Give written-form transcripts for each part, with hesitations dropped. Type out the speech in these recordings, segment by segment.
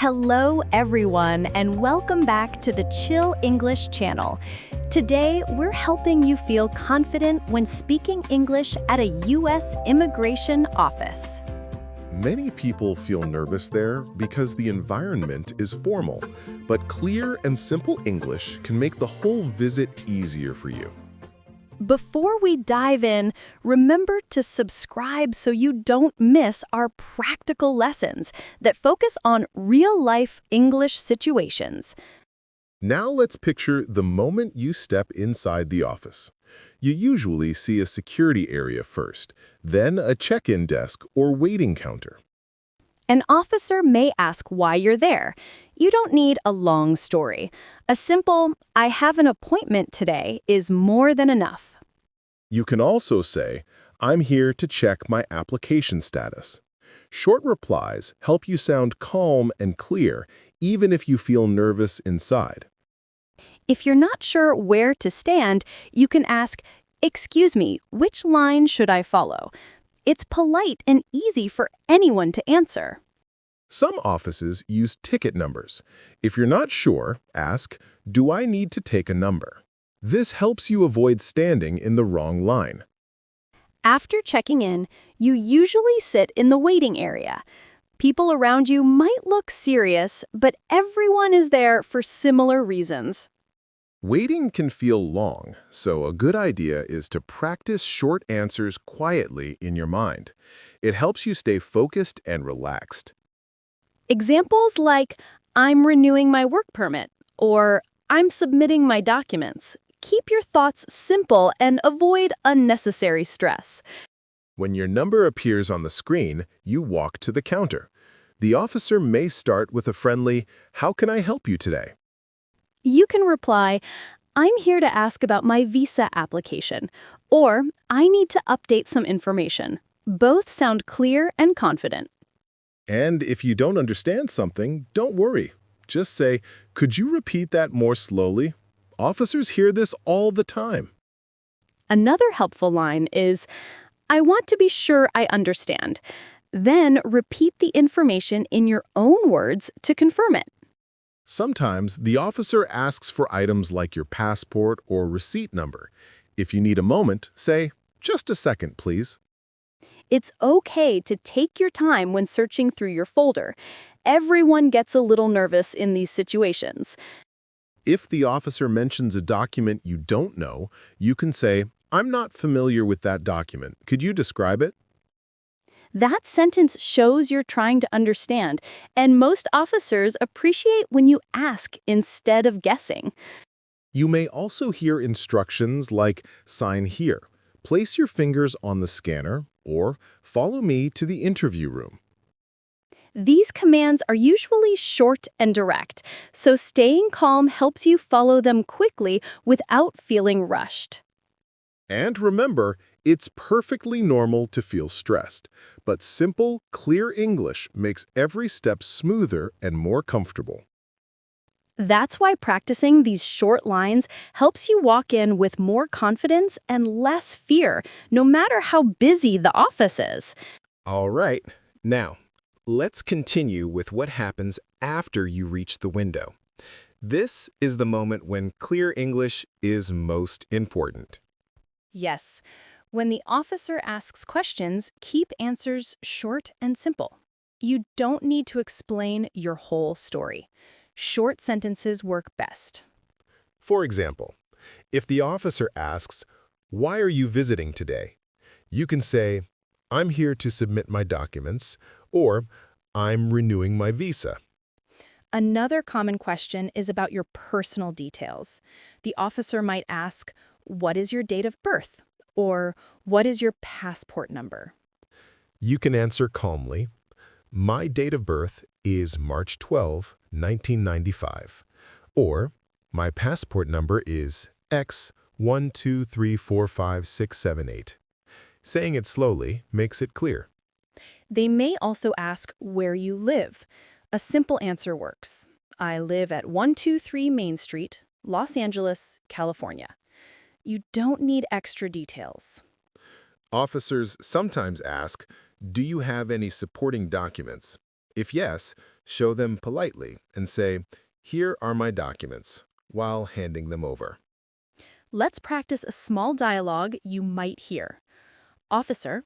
Hello, everyone, and welcome back to the Chill English channel. Today, we're helping you feel confident when speaking English at a U.S. immigration office. Many people feel nervous there because the environment is formal, but clear and simple English can make the whole visit easier for you. Before we dive in, remember to subscribe so you don't miss our practical lessons that focus on real-life English situations. Now let's picture the moment you step inside the office. You usually see a security area first, then a check-in desk or waiting counter. An officer may ask why you're there. You don't need a long story. A simple, "I have an appointment today," is more than enough. You can also say, "I'm here to check my application status." Short replies help you sound calm and clear, even if you feel nervous inside. If you're not sure where to stand, you can ask, "Excuse me, which line should I follow?" It's polite and easy for anyone to answer. Some offices use ticket numbers. If you're not sure, ask, "Do I need to take a number?" This helps you avoid standing in the wrong line. After checking in, you usually sit in the waiting area. People around you might look serious, but everyone is there for similar reasons. Waiting can feel long, so a good idea is to practice short answers quietly in your mind. It helps you stay focused and relaxed. Examples like, "I'm renewing my work permit," or "I'm submitting my documents." Keep your thoughts simple and avoid unnecessary stress. When your number appears on the screen, you walk to the counter. The officer may start with a friendly, "How can I help you today?" You can reply, "I'm here to ask about my visa application," or "I need to update some information." Both sound clear and confident. And if you don't understand something, don't worry. Just say, "Could you repeat that more slowly?" Officers hear this all the time. Another helpful line is, "I want to be sure I understand." Then repeat the information in your own words to confirm it. Sometimes the officer asks for items like your passport or receipt number. If you need a moment, say, "Just a second, please." It's okay to take your time when searching through your folder. Everyone gets a little nervous in these situations. If the officer mentions a document you don't know, you can say, "I'm not familiar with that document. Could you describe it?" That sentence shows you're trying to understand, and most officers appreciate when you ask instead of guessing. You may also hear instructions like, "Sign here," "Place your fingers on the scanner," or "Follow me to the interview room." These commands are usually short and direct, so staying calm helps you follow them quickly without feeling rushed. And remember, it's perfectly normal to feel stressed, but simple, clear English makes every step smoother and more comfortable. That's why practicing these short lines helps you walk in with more confidence and less fear, no matter how busy the office is. All right, now, let's continue with what happens after you reach the window. This is the moment when clear English is most important. Yes, when the officer asks questions, keep answers short and simple. You don't need to explain your whole story. Short sentences work best. For example, if the officer asks, "Why are you visiting today?" you can say, "I'm here to submit my documents," or "I'm renewing my visa." Another common question is about your personal details. The officer might ask, "What is your date of birth?" or "What is your passport number?" You can answer calmly, "My date of birth is March 12, 1995, or "My passport number is X 123456778. Saying it slowly makes it clear. They may also ask where you live. A simple answer works. "I live at 123 Main Street, Los Angeles, California." You don't need extra details. Officers sometimes ask, "Do you have any supporting documents?" If yes, show them politely and say, "Here are my documents," while handing them over. Let's practice a small dialogue you might hear. Officer,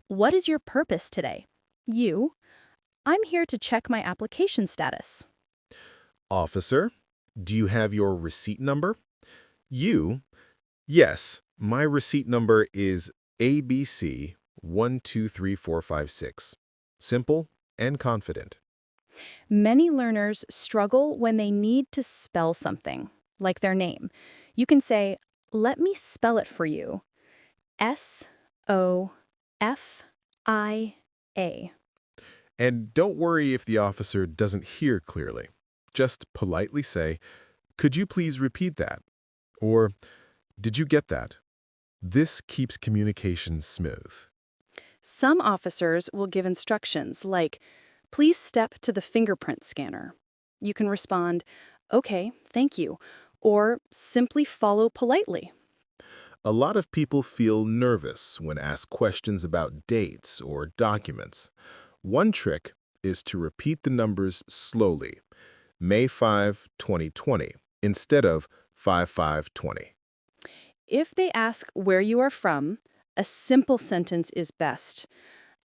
what is your purpose today? You, I'm here to check my application status. Officer, do you have your receipt number? You, yes, my receipt number is ABC 123456. Simple and confident. Many learners struggle when they need to spell something, like their name. You can say, let me spell it for you. S-O-F-I-A. And don't worry if the officer doesn't hear clearly. Just politely say, "Could you please repeat that?" Or, "Did you get that?" This keeps communication smooth. Some officers will give instructions like, please step to the fingerprint scanner. You can respond, okay, thank you, or simply follow politely. A lot of people feel nervous when asked questions about dates or documents. One trick is to repeat the numbers slowly, May 5, 2020, instead of 5520. If they ask where you are from, a simple sentence is best.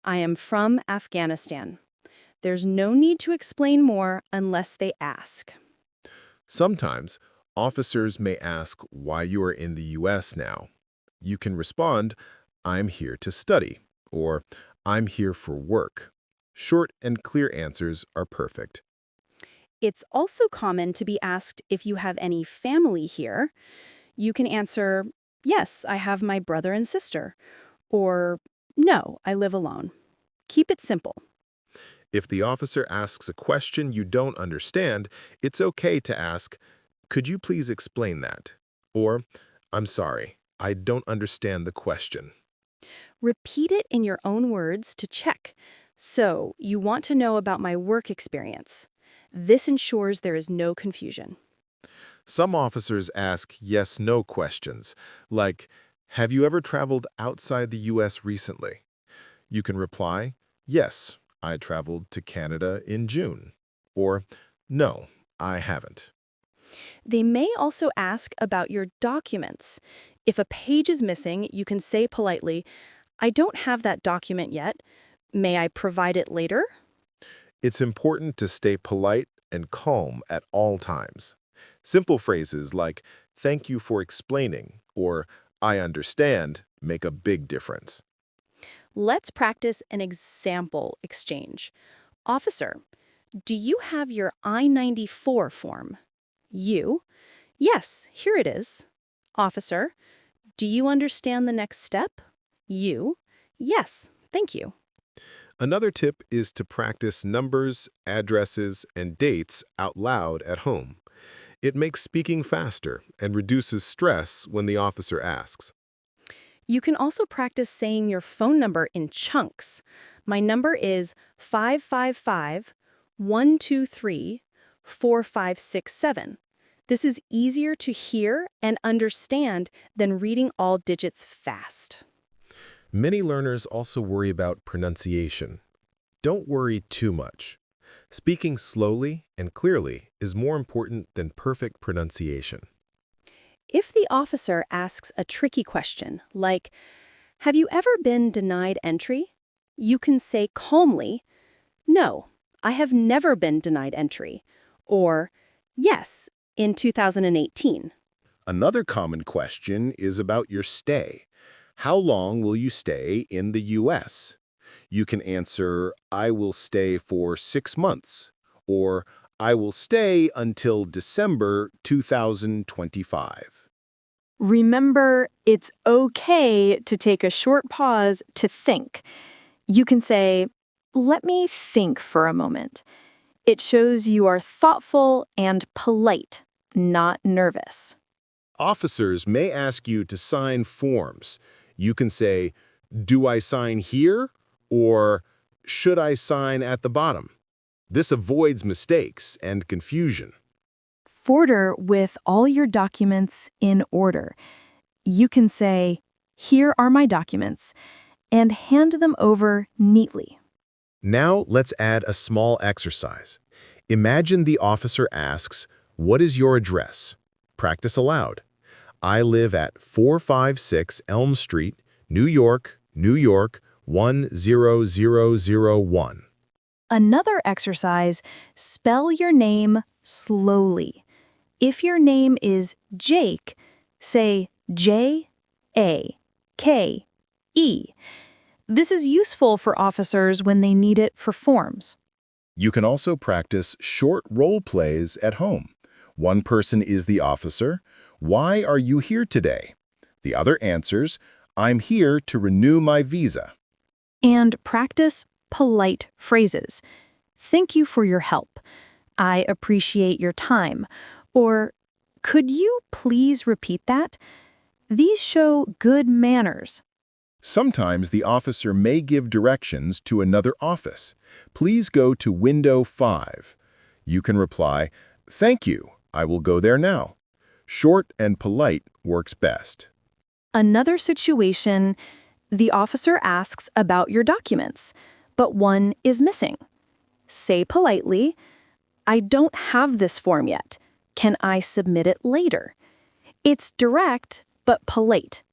I am from Afghanistan. There's no need to explain more unless they ask. Sometimes, officers may ask why you are in the U.S. now. You can respond, "I'm here to study," or "I'm here for work." Short and clear answers are perfect. It's also common to be asked if you have any family here. You can answer, yes, I have my brother and sister, or no, I live alone. Keep it simple. If the officer asks a question you don't understand, it's okay to ask, "Could you please explain that?" Or, "I'm sorry, I don't understand the question." Repeat it in your own words to check. So, you want to know about my work experience. This ensures there is no confusion. Some officers ask yes-no questions, like, "Have you ever traveled outside the U.S. recently?" You can reply, "Yes, I traveled to Canada in June," or "No, I haven't." They may also ask about your documents. If a page is missing, you can say politely, I don't have that document yet. May I provide it later? It's important to stay polite and calm at all times. Simple phrases like, "Thank you for explaining," or "I understand," make a big difference. Let's practice an example exchange. Officer, do you have your I-94 form? You, yes, here it is. Officer, do you understand the next step? You, yes, thank you. Another tip is to practice numbers, addresses, and dates out loud at home. It makes speaking faster and reduces stress when the officer asks. You can also practice saying your phone number in chunks. My number is 555-123-4567. This is easier to hear and understand than reading all digits fast. Many learners also worry about pronunciation. Don't worry too much. Speaking slowly and clearly is more important than perfect pronunciation. If the officer asks a tricky question, like, have you ever been denied entry? You can say calmly, no, I have never been denied entry, or yes, in 2018. Another common question is about your stay. How long will you stay in the U.S.? You can answer, "I will stay for 6 months," or "I will stay until December 2025. Remember, it's okay to take a short pause to think. You can say, let me think for a moment. It shows you are thoughtful and polite, not nervous. Officers may ask you to sign forms. You can say, "Do I sign here?" or "Should I sign at the bottom?" This avoids mistakes and confusion. Folder with all your documents in order. You can say, here are my documents, and hand them over neatly. Now let's add a small exercise. Imagine the officer asks, "What is your address?" Practice aloud. I live at 456 Elm Street, New York, New York, 10001. Another exercise, spell your name slowly. If your name is Jake, say J-A-K-E. This is useful for officers when they need it for forms. You can also practice short role plays at home. One person is the officer. "Why are you here today?" The other answers, "I'm here to renew my visa." And practice polite phrases. Thank you for your help. I appreciate your time. Or, could you please repeat that? These show good manners. Sometimes the officer may give directions to another office. "Please go to window 5. You can reply, "Thank you, I will go there now." Short and polite works best. Another situation, the officer asks about your documents, but one is missing. Say politely, I don't have this form yet. Can I submit it later? It's direct, but polite.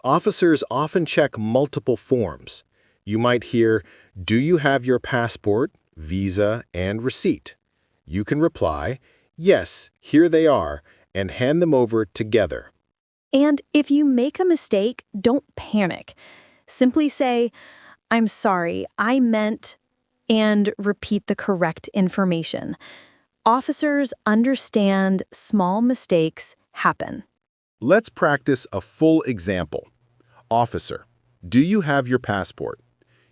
Officers often check multiple forms. You might hear, "Do you have your passport, visa, and receipt?" You can reply, "Yes, here they are," and hand them over together. And if you make a mistake, don't panic. Simply say, I'm sorry, I meant, and repeat the correct information. Officers understand small mistakes happen. Let's practice a full example. Officer, "Do you have your passport?"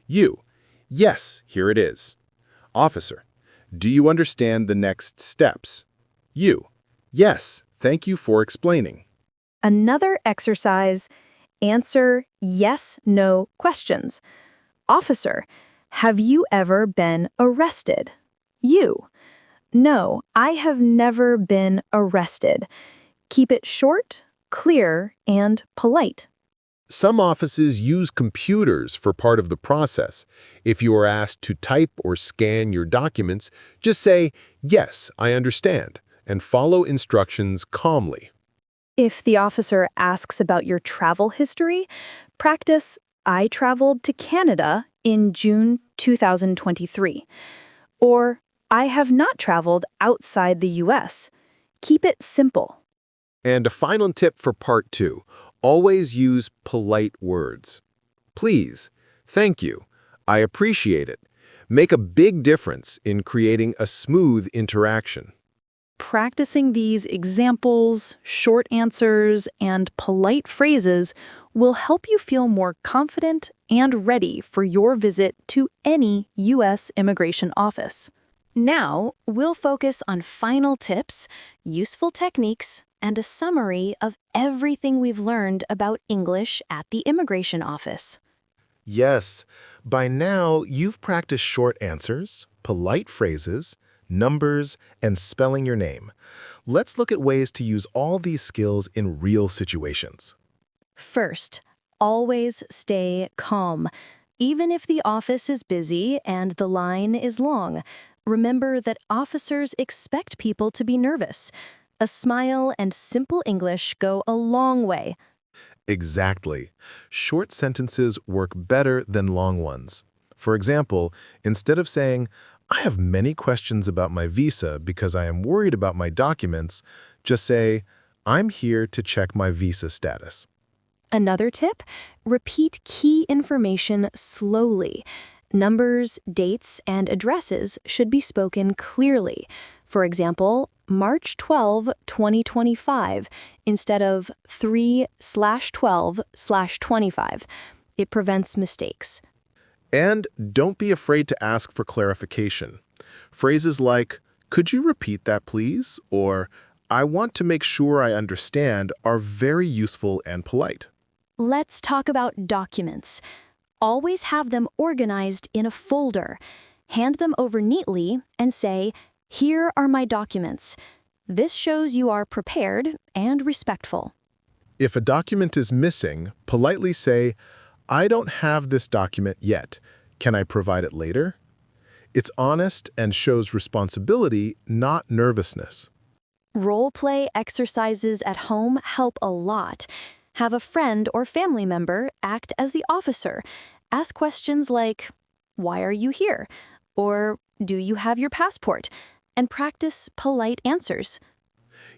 You, "Yes, here it is." Officer, "Do you understand the next steps?" You, "Yes, thank you for explaining." Another exercise, answer yes/no questions. Officer, have you ever been arrested? You, no, I have never been arrested. Keep it short, clear, and polite. Some offices use computers for part of the process. If you are asked to type or scan your documents, just say, "Yes, I understand," and follow instructions calmly. If the officer asks about your travel history, practice, I traveled to Canada in June 2023. Or, I have not traveled outside the US. Keep it simple. And a final tip for part 2. Always use polite words. Please, thank you, I appreciate it. Make a big difference in creating a smooth interaction. Practicing these examples, short answers, and polite phrases will help you feel more confident and ready for your visit to any U.S. immigration office. Now, we'll focus on final tips, useful techniques, and a summary of everything we've learned about English at the immigration office. Yes, by now you've practiced short answers, polite phrases, numbers, and spelling your name. Let's look at ways to use all these skills in real situations. First, always stay calm. Even if the office is busy and the line is long, remember that officers expect people to be nervous. A smile and simple English go a long way. Exactly. Short sentences work better than long ones. For example, instead of saying, I have many questions about my visa because I am worried about my documents, just say, I'm here to check my visa status. Another tip, repeat key information slowly. Numbers, dates, and addresses should be spoken clearly. For example, March 12, 2025, instead of 3/12/25. It prevents mistakes. And don't be afraid to ask for clarification. Phrases like, could you repeat that please? Or, I want to make sure I understand are very useful and polite. Let's talk about documents. Always have them organized in a folder. Hand them over neatly and say, here are my documents. This shows you are prepared and respectful. If a document is missing, politely say, I don't have this document yet. Can I provide it later? It's honest and shows responsibility, not nervousness. Role-play exercises at home help a lot. Have a friend or family member act as the officer. Ask questions like, "Why are you here?" or "Do you have your passport?" and practice polite answers.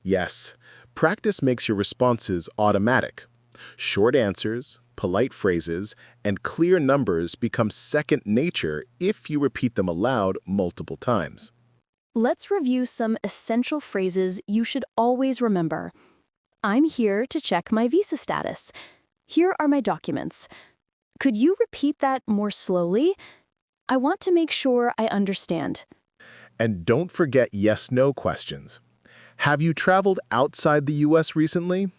Yes, practice makes your responses automatic. Short answers, polite phrases, and clear numbers become second nature if you repeat them aloud multiple times. Let's review some essential phrases you should always remember. I'm here to check my visa status. Here are my documents. Could you repeat that more slowly? I want to make sure I understand. And don't forget yes/no questions. Have you traveled outside the US recently?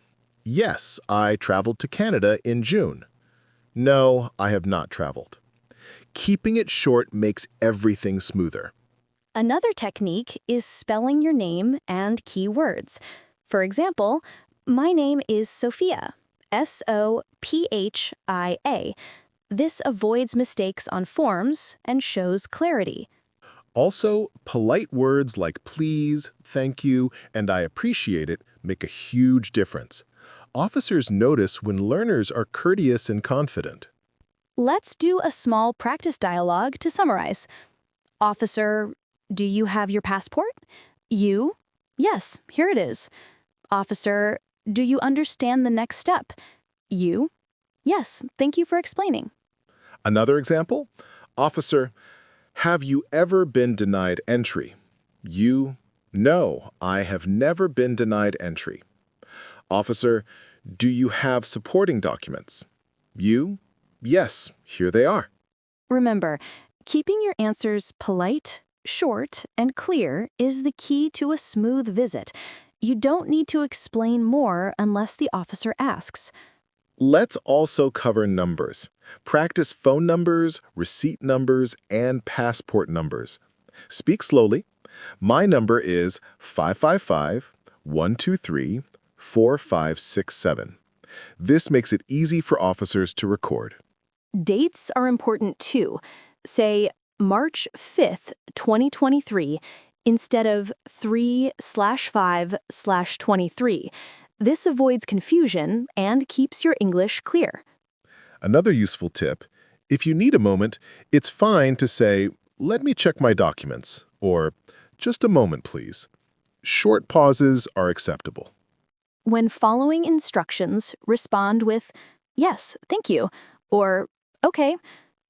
Yes, I traveled to Canada in June. No, I have not traveled. Keeping it short makes everything smoother. Another technique is spelling your name and key words. For example, my name is Sophia, Sophia. This avoids mistakes on forms and shows clarity. Also, polite words like please, thank you, and I appreciate it make a huge difference. Officers notice when learners are courteous and confident. Let's do a small practice dialogue to summarize. Officer, do you have your passport? You? Yes, here it is. Officer, do you understand the next step? You? Yes, thank you for explaining. Another example? Officer, have you ever been denied entry? You? No, I have never been denied entry. Officer, do you have supporting documents? You? Yes, here they are. Remember, keeping your answers polite, short, and clear is the key to a smooth visit. You don't need to explain more unless the officer asks. Let's also cover numbers. Practice phone numbers, receipt numbers, and passport numbers. Speak slowly. My number is 555-123-4567. This makes it easy for officers to record. Dates are important too. Say March 5th, 2023, instead of 3/5/23. This avoids confusion and keeps your English clear. Another useful tip, if you need a moment, it's fine to say, "Let me check my documents," or "Just a moment, please." Short pauses are acceptable. When following instructions, respond with, "Yes, thank you," or "Okay."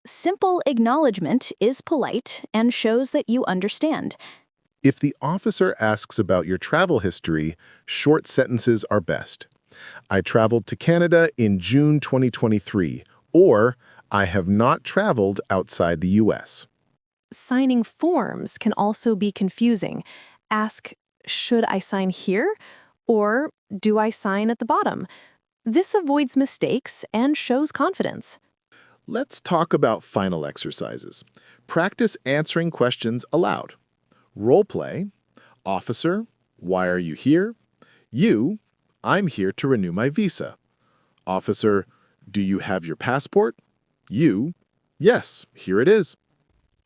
Simple acknowledgement is polite and shows that you understand. If the officer asks about your travel history, short sentences are best. I traveled to Canada in June 2023, or I have not traveled outside the US. Signing forms can also be confusing. Ask, should I sign here? Or do I sign at the bottom? This avoids mistakes and shows confidence. Let's talk about final exercises. Practice answering questions aloud. Role play. Officer, why are you here? You, I'm here to renew my visa. Officer, do you have your passport? You, yes, here it is.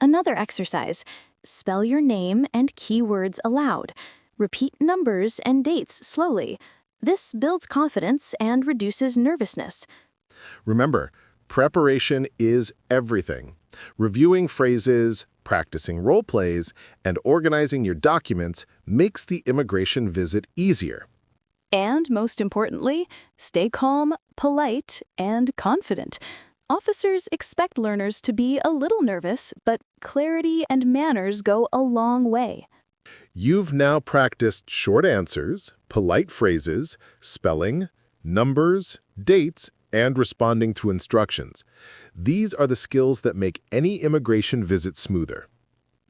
Another exercise. Spell your name and keywords aloud. Repeat numbers and dates slowly. This builds confidence and reduces nervousness. Remember, preparation is everything. Reviewing phrases, practicing role plays, and organizing your documents makes the immigration visit easier. And most importantly, stay calm, polite, and confident. Officers expect learners to be a little nervous, but clarity and manners go a long way. You've now practiced short answers, polite phrases, spelling, numbers, dates, and responding to instructions. These are the skills that make any immigration visit smoother.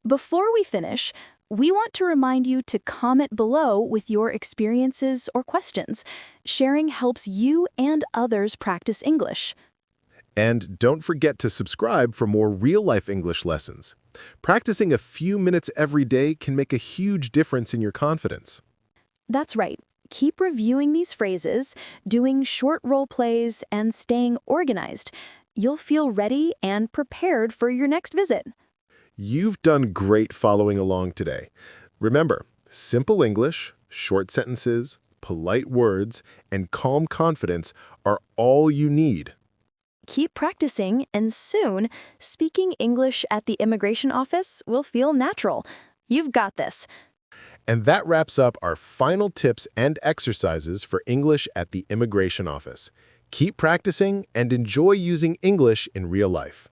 Before we finish, we want to remind you to comment below with your experiences or questions. Sharing helps you and others practice English. And don't forget to subscribe for more real-life English lessons. Practicing a few minutes every day can make a huge difference in your confidence. That's right. Keep reviewing these phrases, doing short role plays, and staying organized. You'll feel ready and prepared for your next visit. You've done great following along today. Remember, simple English, short sentences, polite words, and calm confidence are all you need. Keep practicing, and soon, speaking English at the immigration office will feel natural. You've got this. And that wraps up our final tips and exercises for English at the immigration office. Keep practicing and enjoy using English in real life.